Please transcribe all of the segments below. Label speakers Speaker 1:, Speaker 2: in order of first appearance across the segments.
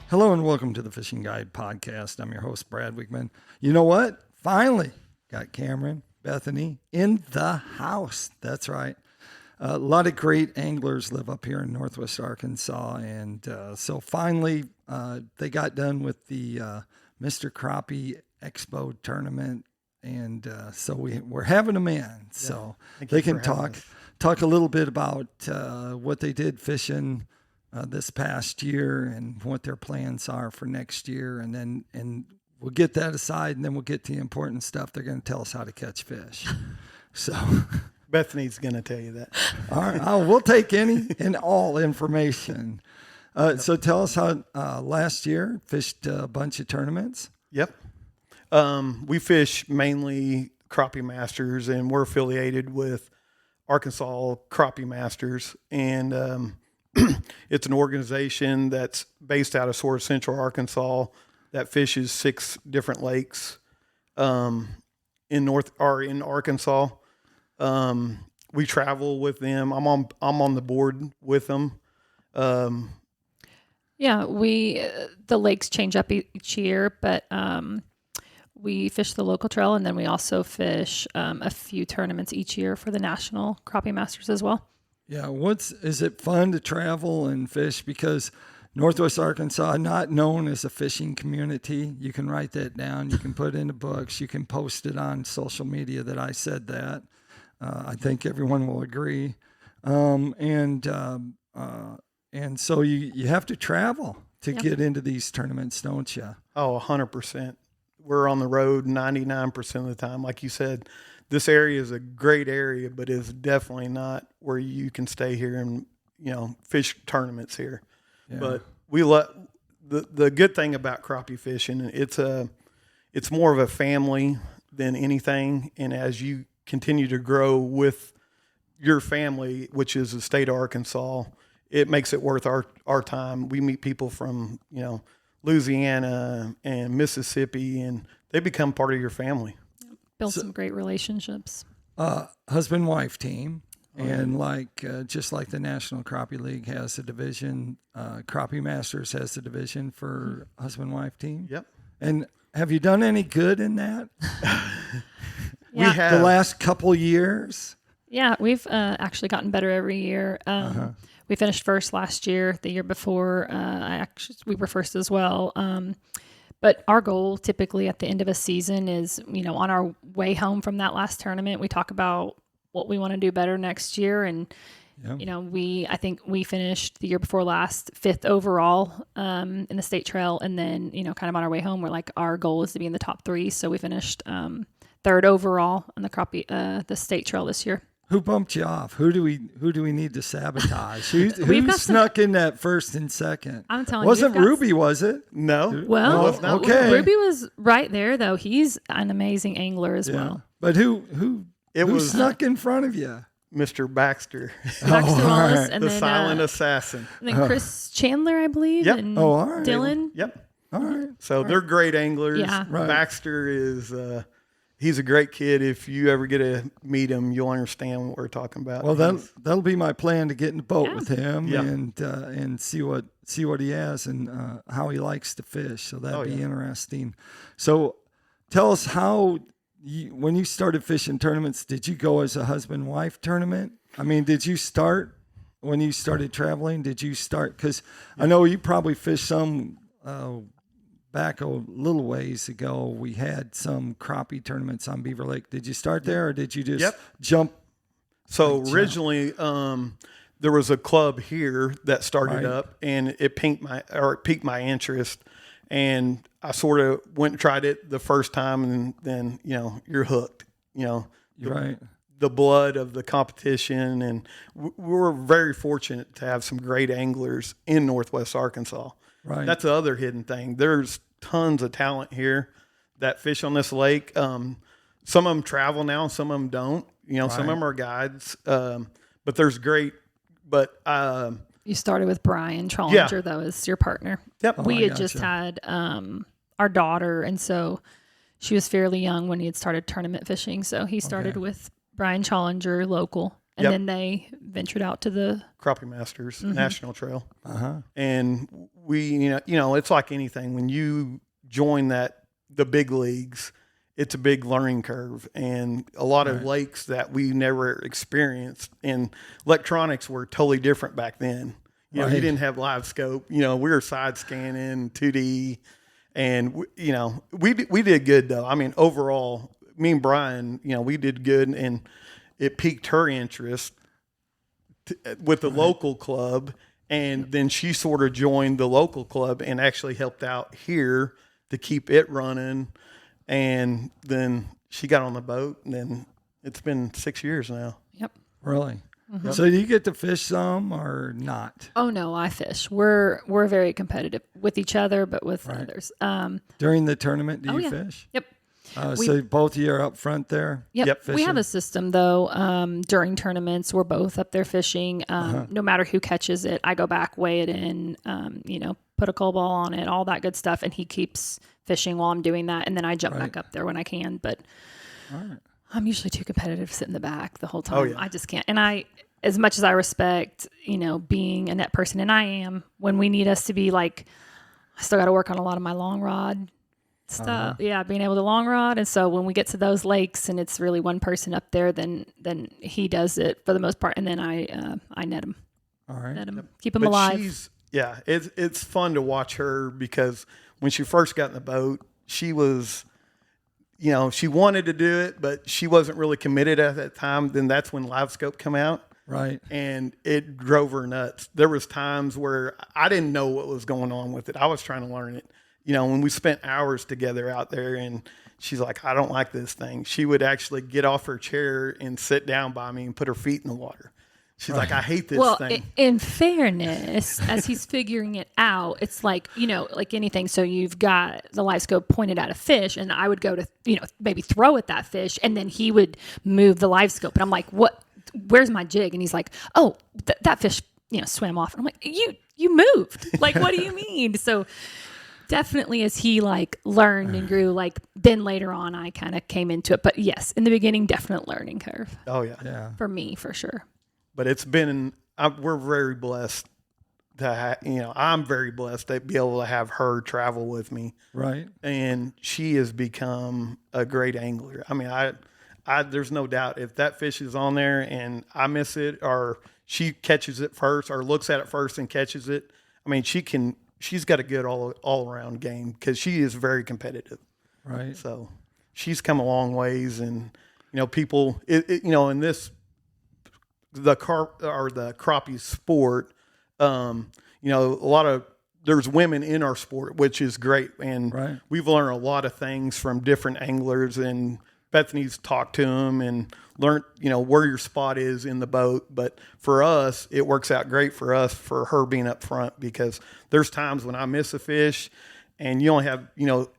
Speaker 1: Hello and welcome to the Fishing Guide Podcast. I'm your host, Brad Wiegmann. You know what? Finally got Cameron, Bethany in the house. That's right. A lot of great anglers live up here in Northwest Arkansas. And so finally they got done with the Mr. Crappie Expo tournament. And so we're having them in. So they can talk a little bit about what they did fishing this past year and what their plans are for next year. And we'll get that aside, and then we'll get to the important stuff. They're going to tell us how to catch fish. So
Speaker 2: Bethany's going to tell you that.
Speaker 1: all right, we'll take any and all information. So tell us how last year fished a bunch of tournaments.
Speaker 2: Yep. We fish mainly Crappie Masters, and we're affiliated with Arkansas Crappie Masters. And it's an organization that's based out of Sort of Central Arkansas that fishes 6 different lakes in Arkansas. We travel with them. I'm on the board with them.
Speaker 3: Yeah, the lakes change up each year, but we fish the local trail, and then we also fish a few tournaments each year for the National Crappie Masters as well.
Speaker 1: Yeah, is it fun to travel and fish? Because Northwest Arkansas, not known as a fishing community. You can write that down. You can put it in the books. You can post it on social media that I said that. I think everyone will agree. And so you have to travel to get into these tournaments, don't you?
Speaker 2: Oh, 100%. We're on the road 99% of the time. Like you said, this area is a great area, but it's definitely not where you can stay here and, fish tournaments here. Yeah. But we the good thing about crappie fishing, it's more of a family than anything. And as you continue to grow with your family, which is the state of Arkansas, it makes it worth our time. We meet people from, Louisiana and Mississippi, and they become part of your family.
Speaker 3: Build some great relationships.
Speaker 1: Husband-wife team. And just like the National Crappie League has a division, Crappie Masters has a division for husband-wife team.
Speaker 2: Yep.
Speaker 1: And have you done any good in that?
Speaker 2: We have. The
Speaker 1: last couple years?
Speaker 3: Yeah, we've actually gotten better every year. We finished first last year. The year before, we were first as well. But our goal typically at the end of a season is, on our way home from that last tournament, we talk about what we want to do better next year. And, I think we finished the year before last 5th overall in the state trail. And then, kind of on our way home, we're like, our goal is to be in the top 3. So we finished 3rd overall on the crappie, the state trail this year.
Speaker 1: Who bumped you off? Who do we need to sabotage? Who snuck in that first and second?
Speaker 3: I'm telling
Speaker 1: you, Ruby, was it?
Speaker 2: No.
Speaker 3: Well,
Speaker 2: no, it's not
Speaker 1: okay.
Speaker 3: Ruby was right there though. He's an amazing angler as well.
Speaker 1: But who snuck in front of you?
Speaker 2: Mr. Baxter.
Speaker 3: Baxter Wallace, and
Speaker 2: the
Speaker 3: then
Speaker 2: silent assassin.
Speaker 3: And then Chris Chandler, I believe.
Speaker 2: Yep.
Speaker 3: And
Speaker 1: all right.
Speaker 3: Dylan.
Speaker 2: Yep.
Speaker 1: All right.
Speaker 2: So they're great anglers.
Speaker 3: Yeah.
Speaker 1: Right.
Speaker 2: Baxter is. He's a great kid. If you ever get to meet him, you'll understand what we're talking about.
Speaker 1: Well, that'll be my plan to get in the boat with him
Speaker 2: Yeah.
Speaker 1: and see what he has and how he likes to fish. So that'd be interesting. So tell us how when you started fishing tournaments, did you go as a husband-wife tournament? I mean, did you start when you started traveling? Did you start? Because I know you probably fished some back a little ways ago. We had some crappie tournaments on Beaver Lake. Did you start there, or did you just jump?
Speaker 2: So originally, there was a club here that started up, and it piqued my interest, and I sort of went and tried it the first time, and then you're hooked. The blood of the competition, and we're very fortunate to have some great anglers in Northwest Arkansas.
Speaker 1: Right.
Speaker 2: That's the other hidden thing. There's tons of talent here that fish on this lake. Some of them travel now, some of them don't. Some of them are guides. But there's great. But
Speaker 3: you started with Brian Trollinger, though, as your partner.
Speaker 2: Yep.
Speaker 3: We had just had our daughter, and so she was fairly young when he had started tournament fishing. So he started with Brian Challenger, local. And
Speaker 2: Yep.
Speaker 3: then they ventured out to the
Speaker 2: Crappie Masters National Trail.
Speaker 1: Uh-huh.
Speaker 2: And we, it's like anything. When you join the big leagues, it's a big learning curve, and a lot of lakes that we never experienced. And electronics were totally different back then. You
Speaker 1: Right.
Speaker 2: didn't have live scope. We were side scanning 2D, and we did good though. I mean, overall, me and Brian, we did good, and it piqued her interest with the local club. And then she sort of joined the local club and actually helped out here to keep it running. And then she got on the boat, and then it's been 6 years now.
Speaker 3: Yep.
Speaker 1: Really? So do you get to fish some or not?
Speaker 3: Oh no, I fish. We're very competitive with each other, but with others.
Speaker 1: During the tournament, do you
Speaker 3: yeah.
Speaker 1: fish?
Speaker 3: Yep.
Speaker 1: So both of you are up front there?
Speaker 3: Yep. We
Speaker 1: Fishing?
Speaker 3: have a system though. During tournaments, we're both up there fishing. No matter who catches it, I go back, weigh it in, put a cold ball on it, all that good stuff. And he keeps fishing while I'm doing that. And then I jump back up there when I can. But I'm usually too competitive to sit in the back the whole time.
Speaker 2: Oh, yeah.
Speaker 3: I just can't. And as much as I respect, being a net person, and I am, when we need us to be like, I still got to work on a lot of my long rod stuff. Yeah, being able to long rod. And so when we get to those lakes and it's really one person up there, then he does it for the most part. And then I net him.
Speaker 1: All right.
Speaker 3: Net him. Keep him
Speaker 2: But
Speaker 3: alive.
Speaker 2: it's fun to watch her, because when she first got in the boat, she was, she wanted to do it, but she wasn't really committed at that time. Then that's when Live Scope come out.
Speaker 1: Right.
Speaker 2: And it drove her nuts. There was times where I didn't know what was going on with it. I was trying to learn it. When we spent hours together out there, and she's like, I don't like this thing. She would actually get off her chair and sit down by me and put her feet in the water. She's like, I hate this thing.
Speaker 3: In fairness, as he's figuring it out, it's like, like anything. So you've got the light scope pointed at a fish, and I would go to, maybe throw at that fish, and then he would move the live scope. And I'm like, what? Where's my jig? And he's like, oh, that fish, swam off. And I'm like, you moved. Like, what do you mean? So definitely as he learned and grew, then later on I kind of came into it. But yes, in the beginning, definite learning curve.
Speaker 2: Oh yeah.
Speaker 1: Yeah.
Speaker 3: For me, for sure.
Speaker 2: But it's been, we're very blessed to I'm very blessed to be able to have her travel with me.
Speaker 1: Right.
Speaker 2: And she has become a great angler. I mean, there's no doubt if that fish is on there and I miss it, or she catches it first or looks at it first and catches it. I mean, she's got a good all around game, because she is very competitive.
Speaker 1: Right.
Speaker 2: So she's come a long ways, and people, in this, the crappie sport, a lot of, there's women in our sport, which is great. And we've learned a lot of things from different anglers, and Bethany's talked to them and learned, where your spot is in the boat. But for us, it works out great for us, for her being up front, because there's times when I miss a fish and you only have,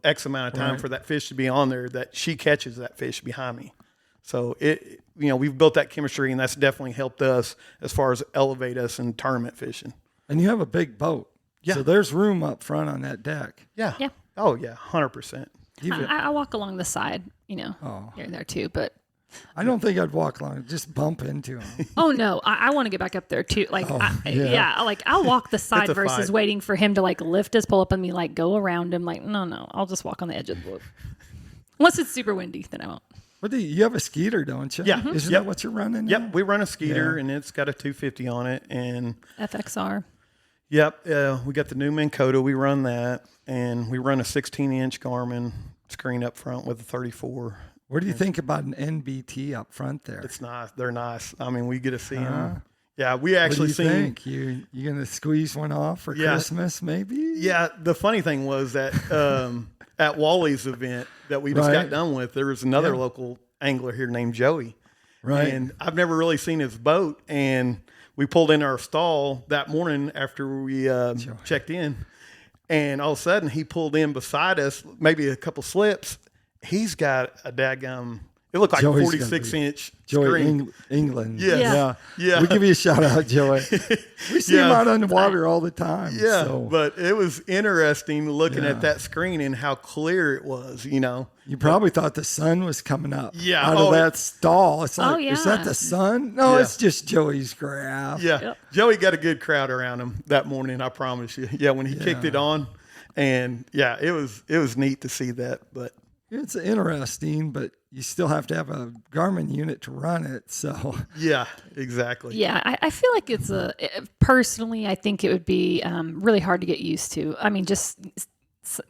Speaker 2: X amount of time for that fish to be on there, that she catches that fish behind me. So we've built that chemistry, and that's definitely helped us as far as elevate us in tournament fishing.
Speaker 1: And you have a big boat.
Speaker 2: Yeah.
Speaker 1: So there's room up front on that deck.
Speaker 2: Yeah.
Speaker 3: Yeah.
Speaker 2: Oh yeah. 100%.
Speaker 3: I walk along the side, here and there too, but
Speaker 1: I don't think I'd walk along, just bump into him.
Speaker 3: oh no, I want to get back up there too. I'll walk the side
Speaker 2: It's a
Speaker 3: versus
Speaker 2: fight.
Speaker 3: waiting for him to lift his pole up and me go around him. No, I'll just walk on the edge of the boat. Unless it's super windy, then I won't.
Speaker 1: What you have a skeeter, don't you?
Speaker 2: Yeah.
Speaker 1: Isn't
Speaker 2: Yep.
Speaker 1: that what you're running now?
Speaker 2: Yep. We run a skeeter, and it's got a 250 on it, and
Speaker 3: FXR.
Speaker 2: yep. We got the new Minn Kota. We run that, and we run a 16-inch Garmin screen up front with a 34.
Speaker 1: What do you think about an NBT up front there?
Speaker 2: It's nice. They're nice. I mean, we get to see them. Yeah, we actually
Speaker 1: What do you
Speaker 2: seen.
Speaker 1: think? You gonna squeeze one off for Christmas, maybe?
Speaker 2: Yeah, the funny thing was that at Wally's event that we just got done with, there was another local angler here named Joey.
Speaker 1: Right.
Speaker 2: And I've never really seen his boat. And we pulled in our stall that morning after we checked in. And all of a sudden, he pulled in beside us, maybe a couple slips. He's got a daggum It looked like
Speaker 1: Joey's
Speaker 2: 46-inch
Speaker 1: Joey
Speaker 2: screen.
Speaker 1: England.
Speaker 3: Yeah.
Speaker 2: Yeah.
Speaker 1: We give you a shout out, Joey. We see him
Speaker 2: Yeah.
Speaker 1: out on the water all the time.
Speaker 2: Yeah,
Speaker 1: So
Speaker 2: but it was interesting looking
Speaker 1: Yeah.
Speaker 2: at that screen and how clear it was, you know.
Speaker 1: you probably thought the sun was coming up
Speaker 2: Yeah.
Speaker 1: out of that stall. It's like,
Speaker 3: yeah.
Speaker 1: is that the sun? No,
Speaker 2: Yeah.
Speaker 1: it's just Joey's graph.
Speaker 2: Yeah.
Speaker 3: Yep.
Speaker 2: Joey got a good crowd around him that morning, I promise you. Yeah, when he kicked it on. And yeah, it was neat to see that. But
Speaker 1: It's interesting, but you still have to have a Garmin unit to run it. So
Speaker 2: yeah, exactly.
Speaker 3: Yeah, I feel like personally, I think it would be really hard to get used to. I mean, just,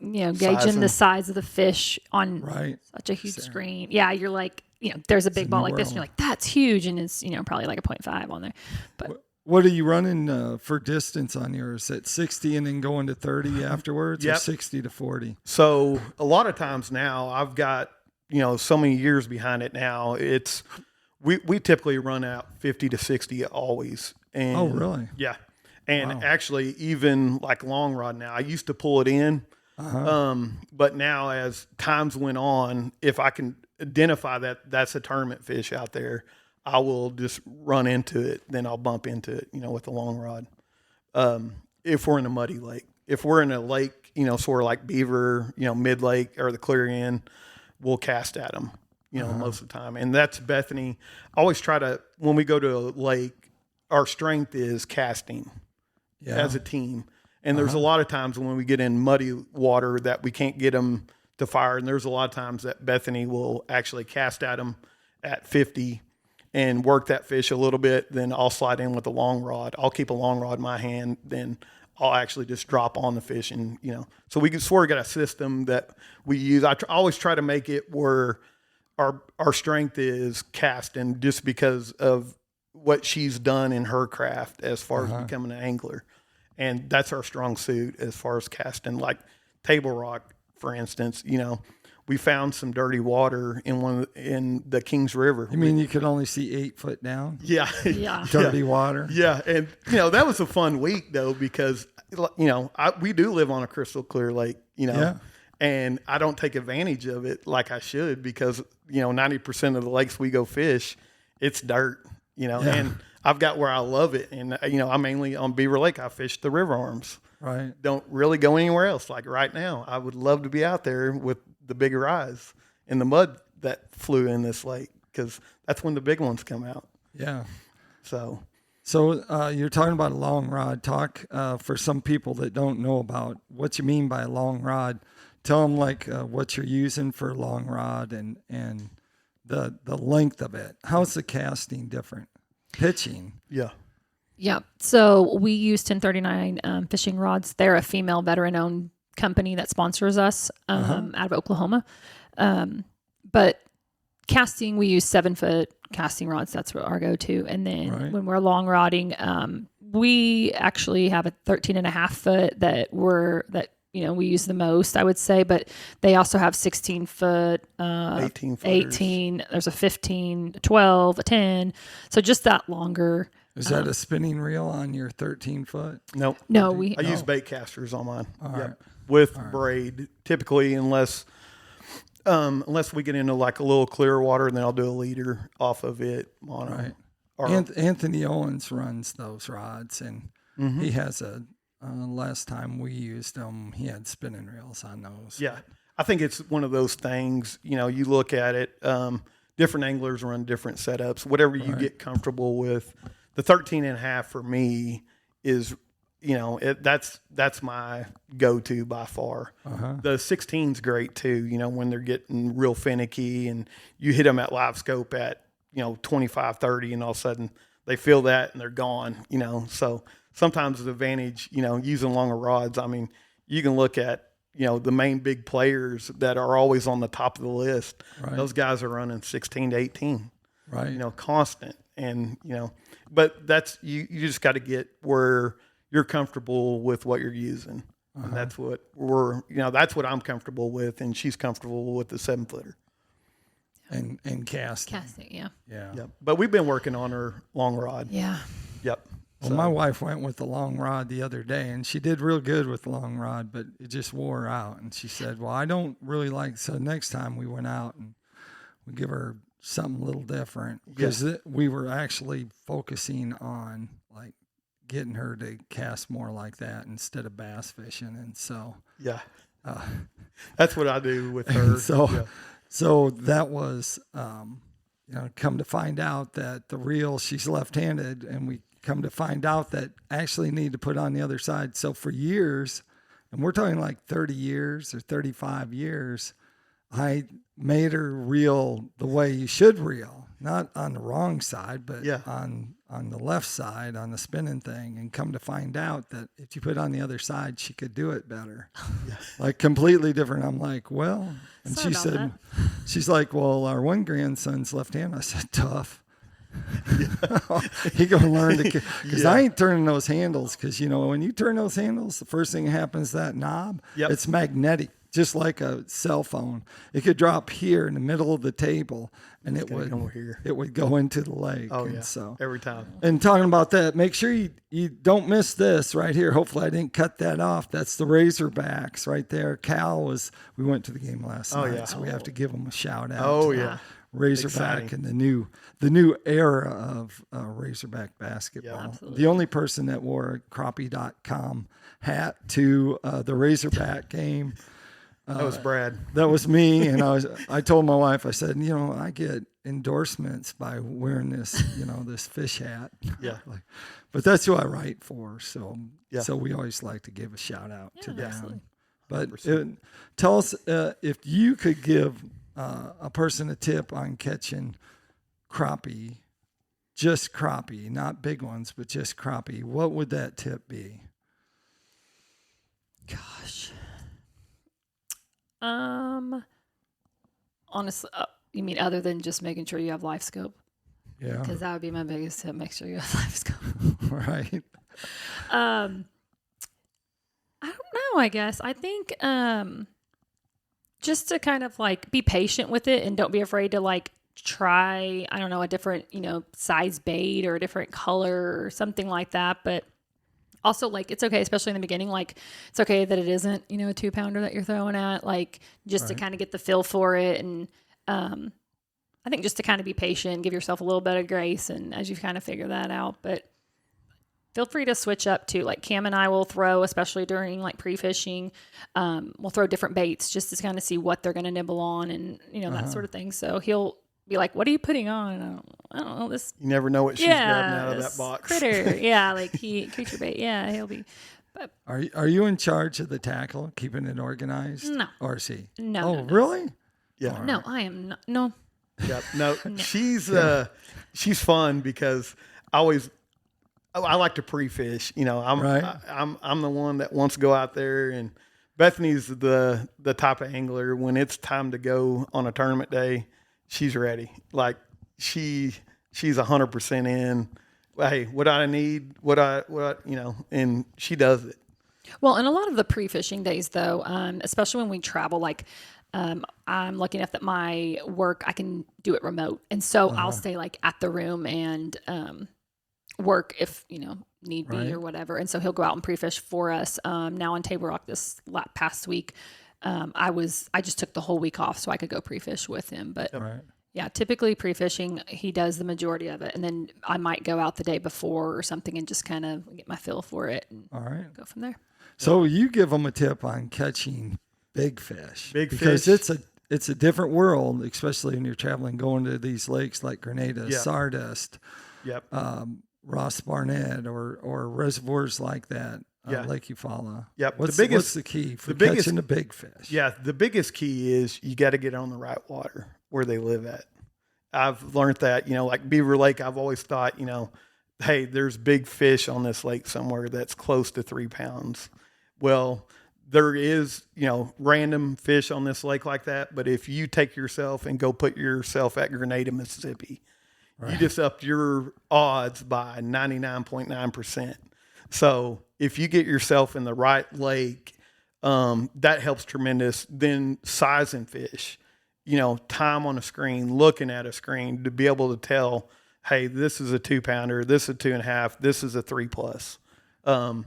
Speaker 3: gauging
Speaker 2: Sizing.
Speaker 3: the size of the fish on
Speaker 1: right.
Speaker 3: such a huge screen. Yeah, you're like, there's a big ball like this, and you're like, that's huge, and it's, probably like a 0.5 on there. But
Speaker 1: What are you running for distance on yours? At 60 and then going to 30 afterwards, or
Speaker 2: Yep.
Speaker 1: 60 to 40?
Speaker 2: So a lot of times now I've got, so many years behind it now. It's we typically run out 50 to 60 always. And
Speaker 1: Oh, really?
Speaker 2: Yeah. And actually even like long rod now, I used to pull it in. But now as times went on, if I can identify that that's a tournament fish out there, I will just run into it. Then I'll bump into it, with the long rod. If we're in a muddy lake, if we're in a lake, sort of like Beaver, mid lake or the clear end, we'll cast at them, most of the time. And that's Bethany. I always try to, when we go to a lake, our strength is casting as a team. And there's a lot of times when we get in muddy water that we can't get them to fire. And there's a lot of times that Bethany will actually cast at them at 50 and work that fish a little bit. Then I'll slide in with a long rod. I'll keep a long rod in my hand. Then I'll actually just drop on the fish and, so we can sort of got a system that we use. I always try to make it where our strength is casting just because of what she's done in her craft as far as becoming an angler. And that's our strong suit as far as casting, like Table Rock, for instance, we found some dirty water in the Kings River.
Speaker 1: You mean you could only see 8 foot down?
Speaker 2: Yeah.
Speaker 3: yeah,
Speaker 1: Dirty water?
Speaker 2: Yeah. And, that was a fun week, though, because, we do live on a crystal clear lake, and I don't take advantage of it like I should because, 90% of the lakes we go fish, it's dirt, and I've got where I love it. And, I'm mainly on Beaver Lake. I fish the river arms.
Speaker 1: Right.
Speaker 2: Don't really go anywhere else. Like right now, I would love to be out there with the bigger eyes in the mud that flew in this lake because that's when the big ones come out.
Speaker 1: Yeah.
Speaker 2: So
Speaker 1: you're talking about a long rod. Talk for some people that don't know about what you mean by a long rod. Tell them what you're using for a long rod and the length of it. How's the casting different? Pitching.
Speaker 2: yeah.
Speaker 3: yeah. So we use 1039 fishing rods. They're a female veteran-owned company that sponsors us out of Oklahoma. But casting, we use 7-foot casting rods. That's what our go-to. And then when we're long rodding, we actually have a 13.5 foot that we use the most, I would say, but they also have 16 foot,
Speaker 2: 18 footers.
Speaker 3: 18, there's a 15, a 12, a 10. So just that longer.
Speaker 1: Is that a spinning reel on your 13 foot?
Speaker 2: Nope.
Speaker 3: No,
Speaker 2: I use bait casters on mine.
Speaker 1: right.
Speaker 2: With braid, typically, unless we get into like a little clear water, then I'll do a leader off of it on
Speaker 1: Right.
Speaker 2: Or,
Speaker 1: Anthony Owens runs those rods, and he has last time we used them, he had spinning reels on those.
Speaker 2: yeah, I think it's one of those things, you look at it, different anglers run different setups, whatever you get comfortable with. The 13.5 for me is, that's my go-to by far. The 16's great too, when they're getting real finicky and you hit them at live scope at, 25, 30, and all of a sudden they feel that and they're gone, so sometimes the advantage, using longer rods. I mean, you can look at, the main big players that are always on the top of the list.
Speaker 1: Right.
Speaker 2: Those guys are running 16 to 18,
Speaker 1: Right.
Speaker 2: Constant. And, but that's, you just got to get where you're comfortable with what you're using. And that's what that's what I'm comfortable with. And she's comfortable with the 7-footer.
Speaker 1: And casting.
Speaker 3: Casting, yeah.
Speaker 1: Yeah.
Speaker 2: Yep. But we've been working on her long rod.
Speaker 3: Yeah.
Speaker 2: Yep.
Speaker 1: Well, my wife went with the long rod the other day, and she did real good with the long rod, but it just wore her out. And she said, well, I don't really like, so next time we went out and we give her something a little different because we were actually focusing on like getting her to cast more like that instead of bass fishing. And so,
Speaker 2: that's what I do with her.
Speaker 1: So that was, come to find out that the reel, she's left-handed, and we come to find out that actually need to put on the other side. So for years, and we're talking like 30 years or 35 years, I made her reel the way you should reel, not on the wrong side, but on the left side, on the spinning thing, and come to find out that if you put on the other side, she could do it better. Like completely different. I'm like, well, and
Speaker 3: Sorry
Speaker 1: she said,
Speaker 3: that.
Speaker 1: she's like, well, our one grandson's left-handed. I said, tough. He gonna learn to, because I ain't turning those handles, because when you turn those handles, the first thing that happens, that knob, it's magnetic, just like a cell phone. It could drop here in the middle of the table, and it would go into the lake. So
Speaker 2: every time.
Speaker 1: And talking about that, make sure you don't miss this right here. Hopefully I didn't cut that off. That's the Razorbacks right there. We went to the game last night, so we have to give them a shout out. Razorback
Speaker 2: Exciting.
Speaker 1: and the new era of Razorback basketball. The only person that wore a crappie.com hat to the Razorback game.
Speaker 2: That was Brad.
Speaker 1: That was me, and I told my wife, I said, I get endorsements by wearing this, this fish hat. But that's who I write for, so we always like to give a shout out to them.
Speaker 3: Absolutely.
Speaker 1: But tell us if you could give a person a tip on catching crappie, just crappie, not big ones, but just crappie, what would that tip be?
Speaker 3: Gosh. Honestly, you mean other than just making sure you have live scope?
Speaker 1: Yeah.
Speaker 3: Because that would be my biggest tip. Make sure you have live scope.
Speaker 1: Right.
Speaker 3: I don't know, I guess. I think just to kind of like be patient with it and don't be afraid to like try, I don't know, a different, size bait or a different color or something like that. But also, like, it's okay, especially in the beginning, like, it's okay that it isn't, a 2-pounder that you're throwing at, like, just to kind of get the feel for it. And I think just to kind of be patient, give yourself a little bit of grace, and as you kind of figure that out. But feel free to switch up too. Like, Cam and I will throw, especially during like pre-fishing, we'll throw different baits just to kind of see what they're going to nibble on and, that sort of thing. So he'll be like, what are you putting on? I don't know this.
Speaker 2: You never know what she's grabbing out of that box.
Speaker 3: Critter. Like creature bait. Yeah, he'll be. But
Speaker 1: Are you in charge of the tackle, keeping it organized?
Speaker 3: No.
Speaker 1: Or is he?
Speaker 3: No.
Speaker 1: Oh, really?
Speaker 2: Yeah.
Speaker 3: No, I am not. No.
Speaker 2: Yep. No. She's fun because I like to pre-fish. I'm the one that wants to go out there, and Bethany's the type of angler when it's time to go on a tournament day. She's ready. Like she's 100% in. Hey, what I need, and she does it.
Speaker 3: Well, and a lot of the pre-fishing days, though, especially when we travel, like I'm lucky enough that my work, I can do it remote. And so I'll stay like at the room and work if, need be or whatever. And so he'll go out and pre-fish for us. Now on Table Rock this past week, I just took the whole week off so I could go pre-fish with him. But yeah, typically pre-fishing, he does the majority of it. And then I might go out the day before or something and just kind of get my feel for it and go from there.
Speaker 1: So you give them a tip on catching big fish. Because
Speaker 2: fish.
Speaker 1: it's a different world, especially when you're traveling, going to these lakes like Grenada, Sardust, Ross Barnett, or reservoirs like that. Lake Eufaula. What's the key for catching the big fish?
Speaker 2: Yeah, the biggest key is you got to get on the right water where they live at. I've learned that, like Beaver Lake, I've always thought, hey, there's big fish on this lake somewhere that's close to 3 pounds. Well, there is, random fish on this lake like that. But if you take yourself and go put yourself at Grenada, Mississippi, you just upped your odds by 99.9%. So if you get yourself in the right lake, that helps tremendous. Then sizing fish, time on a screen, looking at a screen to be able to tell, hey, this is a 2-pounder, this is a 2.5, this is a 3+.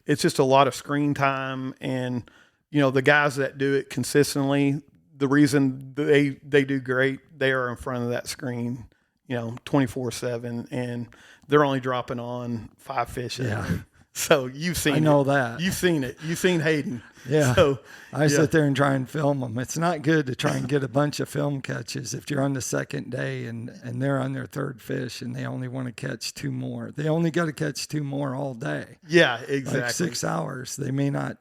Speaker 2: It's just a lot of screen time, and the guys that do it consistently, the reason they do great, they are in front of that screen, 24/7, and they're only dropping on 5 fish a day. So you've seen
Speaker 1: I know that.
Speaker 2: You've seen it. You've seen Hayden.
Speaker 1: Yeah.
Speaker 2: So
Speaker 1: I sit there and try and film them. It's not good to try and get a bunch of film catches if you're on the second day and they're on their third fish and they only want to catch 2 more. They only got to catch 2 more all day.
Speaker 2: Yeah, exactly.
Speaker 1: Like 6 hours. They may not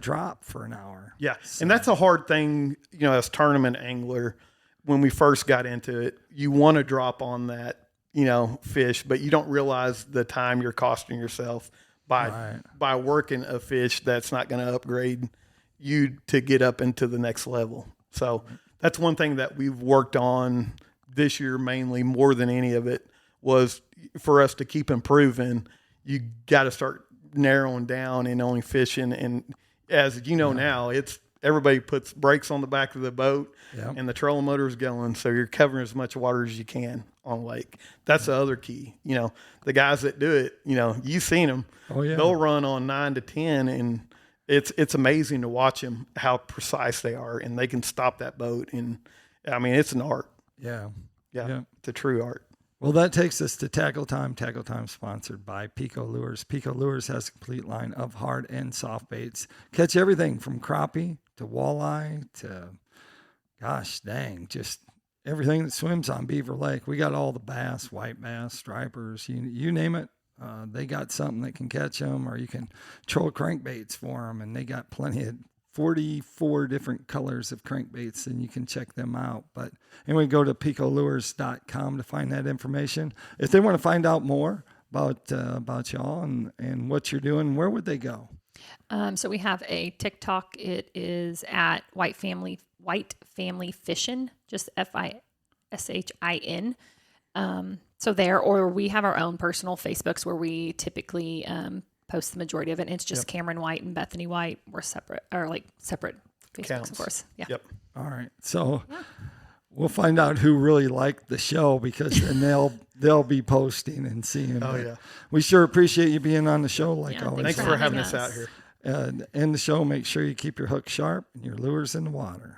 Speaker 1: drop for an hour.
Speaker 2: Yeah. So. And that's a hard thing, as tournament angler, when we first got into it, you want to drop on that, fish, but you don't realize the time you're costing yourself by working a fish that's not going to upgrade you to get up into the next level. So that's one thing that we've worked on this year, mainly more than any of it, was for us to keep improving. You got to start narrowing down and only fishing. And as you know now, it's everybody puts brakes on the back of the boat and the trolling motor is going. So you're covering as much water as you can on lake. That's the other key. The guys that do it, you've seen them.
Speaker 1: Oh, yeah.
Speaker 2: They'll run on 9 to 10 and it's amazing to watch them, how precise they are, and they can stop that boat. And I mean, it's an art.
Speaker 1: Yeah.
Speaker 2: It's a true art.
Speaker 1: Well, that takes us to Tackle Time. Tackle Time sponsored by PICO Lures. PICO Lures has a complete line of hard and soft baits. Catch everything from crappie to walleye to, gosh dang, just everything that swims on Beaver Lake. We got all the bass, white bass, stripers, you name it. They got something that can catch them, or you can troll crankbaits for them, and they got plenty of 44 different colors of crankbaits, and you can check them out. But anyway, go to picolures.com to find that information. If they want to find out more about y'all and what you're doing, where would they go?
Speaker 3: So we have a TikTok. It is at White Family Fishing, just FISHIN. So there, or we have our own personal Facebooks where we typically post the majority of it. And it's just Cameron White and Bethany White. We're separate Facebooks,
Speaker 2: Counts.
Speaker 3: of course. Yeah.
Speaker 2: Yep.
Speaker 1: All right. So we'll find out who really liked the show, because then they'll be posting and seeing.
Speaker 2: Oh, yeah.
Speaker 1: We sure appreciate you being on the show, like always.
Speaker 2: Thanks for having us out here.
Speaker 1: And the show, make sure you keep your hook sharp and your lures in the water.